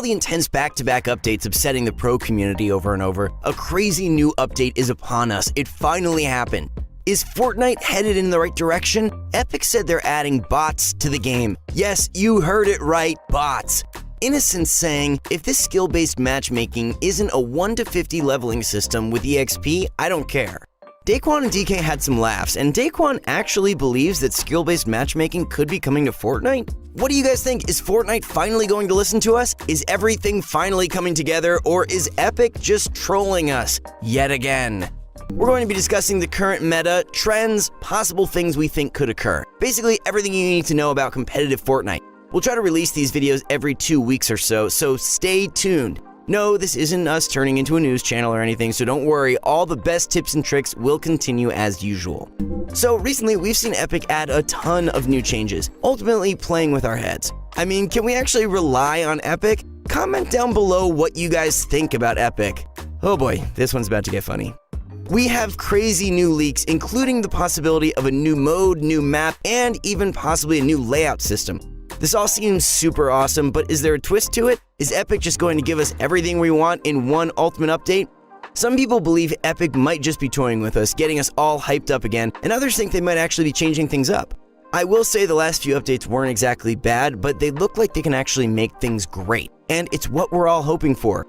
the intense back-to-back updates upsetting the pro community over and over, a crazy new update is upon us. It finally happened. Is Fortnite headed in the right direction? Epic said they're adding bots to the game. Yes, you heard it right, bots. Innocent saying, if this skill-based matchmaking isn't a 1 to 50 leveling system with EXP, I don't care. Daquan and DK had some laughs, and Daquan actually believes that skill-based matchmaking could be coming to Fortnite. What do you guys think? Is Fortnite finally going to listen to us? Is everything finally coming together, or is Epic just trolling us yet again? We're going to be discussing the current meta, trends, possible things we think could occur. Basically, everything you need to know about competitive Fortnite. We'll try to release these videos every 2 weeks or so stay tuned. No, this isn't us turning into a news channel or anything, so don't worry, all the best tips and tricks will continue as usual. So recently, we've seen Epic add a ton of new changes, ultimately playing with our heads. I mean, can we actually rely on Epic? Comment down below what you guys think about Epic. Oh boy, this one's about to get funny. We have crazy new leaks, including the possibility of a new mode, new map, and even possibly a new layout system. This all seems super awesome, but is there a twist to it? Is Epic just going to give us everything we want in one ultimate update? Some people believe Epic might just be toying with us, getting us all hyped up again, and others think they might actually be changing things up. I will say the last few updates weren't exactly bad, but they look like they can actually make things great, and it's what we're all hoping for.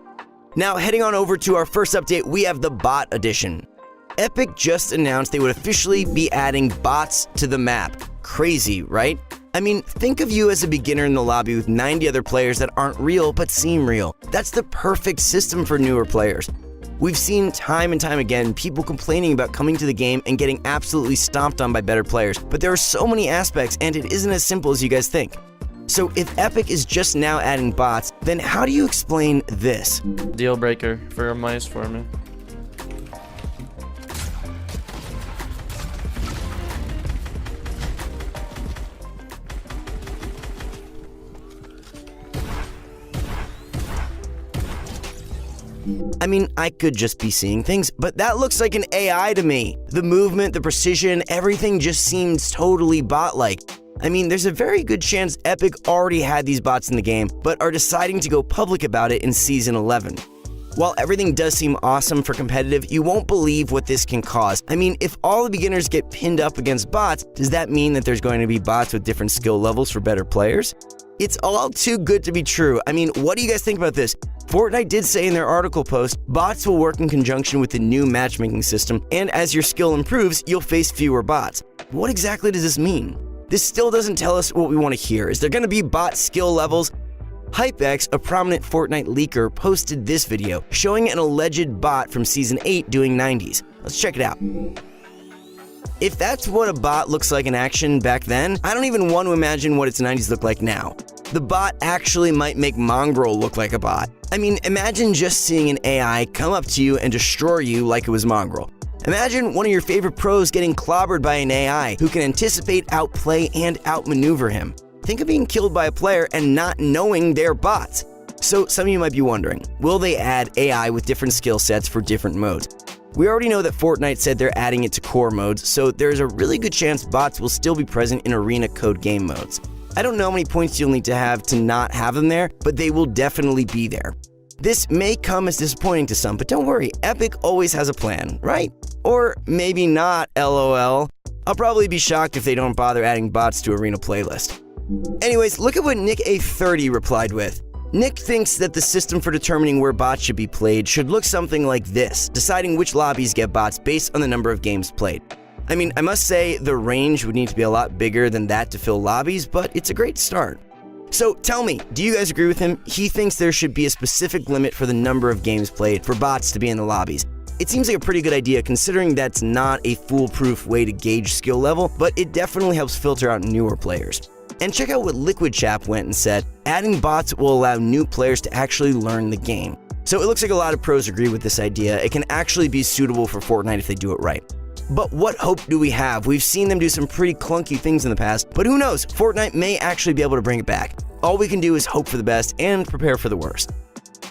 Now, heading on over to our first update, we have the Bot Edition. Epic just announced they would officially be adding bots to the map. Crazy, right? I mean, think of you as a beginner in the lobby with 90 other players that aren't real but seem real. That's the perfect system for newer players. We've seen time and time again people complaining about coming to the game and getting absolutely stomped on by better players, but there are so many aspects and it isn't as simple as you guys think. So if Epic is just now adding bots, then how do you explain this? Deal breaker for mice for me. I mean, I could just be seeing things, but that looks like an AI to me. The movement, the precision, everything just seems totally bot-like. I mean, there's a very good chance Epic already had these bots in the game, but are deciding to go public about it in Season 11. While everything does seem awesome for competitive, you won't believe what this can cause. I mean, if all the beginners get pinned up against bots, does that mean that there's going to be bots with different skill levels for better players? It's all too good to be true. I mean, what do you guys think about this? Fortnite did say in their article post, bots will work in conjunction with the new matchmaking system, and as your skill improves, you'll face fewer bots. What exactly does this mean? This still doesn't tell us what we want to hear. Is there going to be bot skill levels? HypeX, a prominent Fortnite leaker, posted this video showing an alleged bot from Season 8 doing 90s. Let's check it out. If that's what a bot looks like in action back then, I don't even want to imagine what its 90s look like now. The bot actually might make Mongrel look like a bot. I mean, imagine just seeing an AI come up to you and destroy you like it was Mongrel. Imagine one of your favorite pros getting clobbered by an AI who can anticipate, outplay, and outmaneuver him. Think of being killed by a player and not knowing they're bots. So some of you might be wondering, will they add AI with different skill sets for different modes? We already know that Fortnite said they're adding it to core modes, so there's a really good chance bots will still be present in arena code game modes. I don't know how many points you'll need to have to not have them there, but they will definitely be there. This may come as disappointing to some, but don't worry, Epic always has a plan, right? Or maybe not, LOL. I'll probably be shocked if they don't bother adding bots to arena playlist. Anyways, look at what Nick A30 replied with. Nick thinks that the system for determining where bots should be played should look something like this, deciding which lobbies get bots based on the number of games played. I mean, I must say the range would need to be a lot bigger than that to fill lobbies, but it's a great start. So tell me, do you guys agree with him? He thinks there should be a specific limit for the number of games played for bots to be in the lobbies. It seems like a pretty good idea considering that's not a foolproof way to gauge skill level, but it definitely helps filter out newer players. And check out what Liquid Chap went and said, adding bots will allow new players to actually learn the game. So it looks like a lot of pros agree with this idea. It can actually be suitable for Fortnite if they do it right. But what hope do we have? We've seen them do some pretty clunky things in the past, but who knows? Fortnite may actually be able to bring it back. All we can do is hope for the best and prepare for the worst.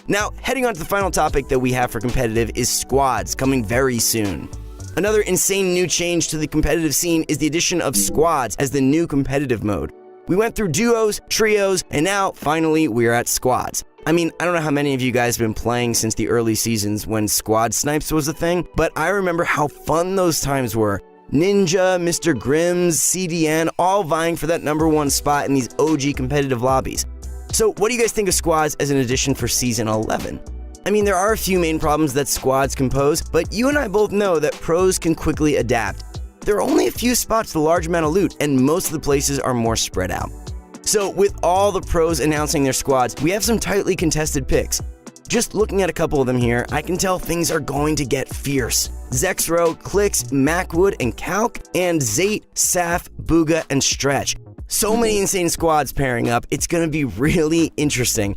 Now, heading on to the final topic that we have for competitive is squads, coming very soon. Another insane new change to the competitive scene is the addition of squads as the new competitive mode. We went through duos, trios, and now, finally, we're at squads. I mean, I don't know how many of you guys have been playing since the early seasons when squad snipes was a thing, but I remember how fun those times were. Ninja, Mr. Grimm's, CDN, all vying for that #1 spot in these OG competitive lobbies. So what do you guys think of squads as an addition for Season 11? I mean, there are a few main problems that squads can pose, but you and I both know that pros can quickly adapt. There are only a few spots with a large amount of loot, and most of the places are more spread out. So with all the pros announcing their squads, we have some tightly contested picks. Just looking at a couple of them here, I can tell things are going to get fierce. Zexro, Clicks, Macwood, and Calc, and Zate, Saf, Booga, and Stretch. So many insane squads pairing up, it's gonna be really interesting.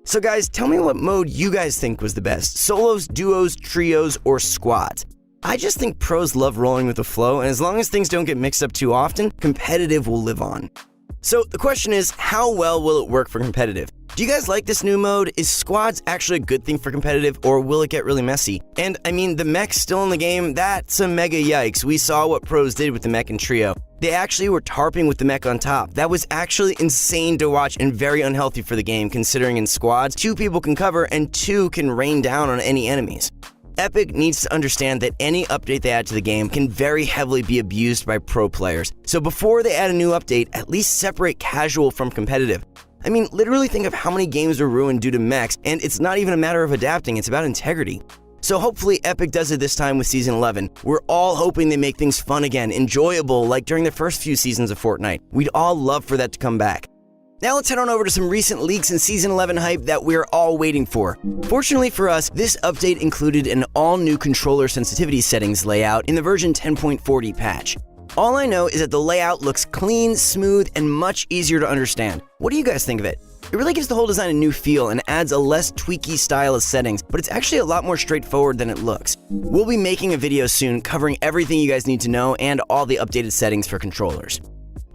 So guys, tell me what mode you guys think was the best, solos, duos, trios, or squads. I just think pros love rolling with the flow, and as long as things don't get mixed up too often, competitive will live on. So the question is, how well will it work for competitive? Do you guys like this new mode? Is squads actually a good thing for competitive, or will it get really messy? And I mean, the mech's still in the game, that's a mega yikes. We saw what pros did with the mech in trio. They actually were tarping with the mech on top. That was actually insane to watch and very unhealthy for the game, considering in squads, 2 people can cover and 2 can rain down on any enemies. Epic needs to understand that any update they add to the game can very heavily be abused by pro players. So before they add a new update, at least separate casual from competitive. I mean, literally think of how many games are ruined due to mechs, and it's not even a matter of adapting, it's about integrity. So hopefully Epic does it this time with Season 11. We're all hoping they make things fun again, enjoyable, like during the first few seasons of Fortnite. We'd all love for that to come back. Now let's head on over to some recent leaks and Season 11 hype that we're all waiting for. Fortunately for us, this update included an all-new controller sensitivity settings layout in the version 10.40 patch. All I know is that the layout looks clean, smooth, and much easier to understand. What do you guys think of it? It really gives the whole design a new feel and adds a less tweaky style of settings, but it's actually a lot more straightforward than it looks. We'll be making a video soon covering everything you guys need to know and all the updated settings for controllers.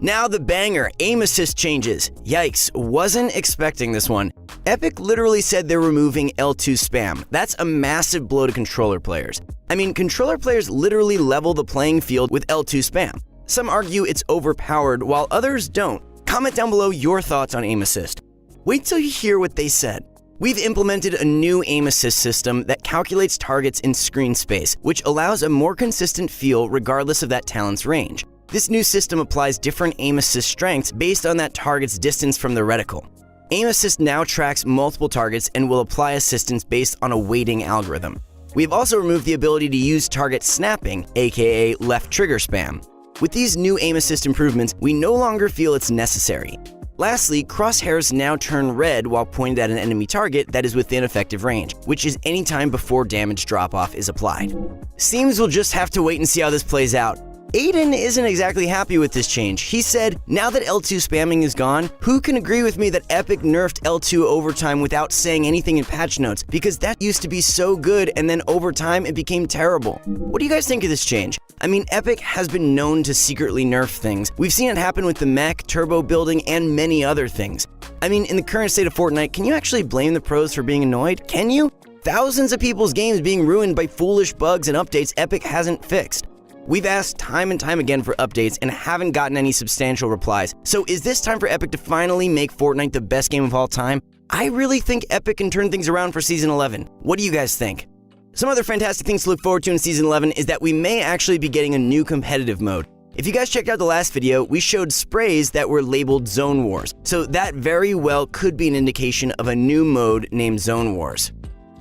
Now the banger, aim assist changes. Yikes, wasn't expecting this one. Epic literally said they're removing L2 spam. That's a massive blow to controller players. I mean, controller players literally level the playing field with L2 spam. Some argue it's overpowered, while others don't. Comment down below your thoughts on aim assist. Wait till you hear what they said. We've implemented a new aim assist system that calculates targets in screen space, which allows a more consistent feel regardless of that talent's range. This new system applies different aim assist strengths based on that target's distance from the reticle. Aim assist now tracks multiple targets and will apply assistance based on a weighting algorithm. We've also removed the ability to use target snapping, aka left trigger spam. With these new aim assist improvements, we no longer feel it's necessary. Lastly, crosshairs now turn red while pointed at an enemy target that is within effective range, which is any time before damage drop-off is applied. Seems we'll just have to wait and see how this plays out. Aiden isn't exactly happy with this change. He said, now that L2 spamming is gone, who can agree with me that Epic nerfed L2 overtime without saying anything in patch notes? Because that used to be so good and then over time it became terrible. What do you guys think of this change? I mean, Epic has been known to secretly nerf things. We've seen it happen with the mech, turbo building, and many other things. I mean, in the current state of Fortnite, can you actually blame the pros for being annoyed? Can you? Thousands of people's games being ruined by foolish bugs and updates Epic hasn't fixed. We've asked time and time again for updates and haven't gotten any substantial replies. So is this time for Epic to finally make Fortnite the best game of all time? I really think Epic can turn things around for Season 11. What do you guys think? Some other fantastic things to look forward to in Season 11 is that we may actually be getting a new competitive mode. If you guys checked out the last video, we showed sprays that were labeled Zone Wars. So that very well could be an indication of a new mode named Zone Wars.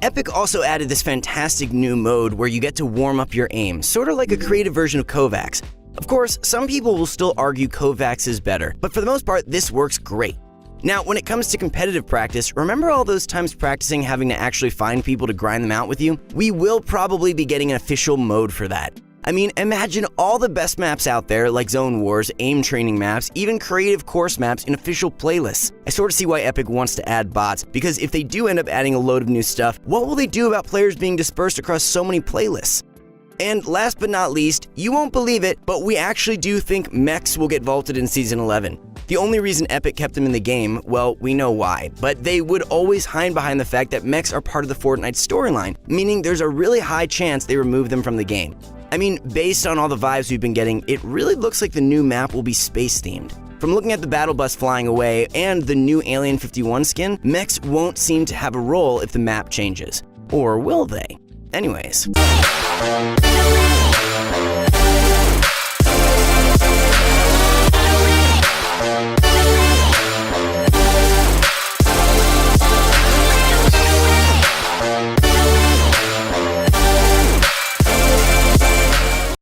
Epic also added this fantastic new mode where you get to warm up your aim, sort of like a creative version of Kovacs. Of course, some people will still argue Kovacs is better, but for the most part, this works great. Now, when it comes to competitive practice, remember all those times practicing having to actually find people to grind them out with you? We will probably be getting an official mode for that. I mean, imagine all the best maps out there like Zone Wars, aim training maps, even creative course maps in official playlists. I sort of see why Epic wants to add bots, because if they do end up adding a load of new stuff, what will they do about players being dispersed across so many playlists? And last but not least, you won't believe it, but we actually do think mechs will get vaulted in Season 11. The only reason Epic kept them in the game, well, we know why, but they would always hide behind the fact that mechs are part of the Fortnite storyline, meaning there's a really high chance they remove them from the game. I mean, based on all the vibes we've been getting, it really looks like the new map will be space-themed. From looking at the battle bus flying away and the new Alien 51 skin, mechs won't seem to have a role if the map changes. Or will they? Anyways.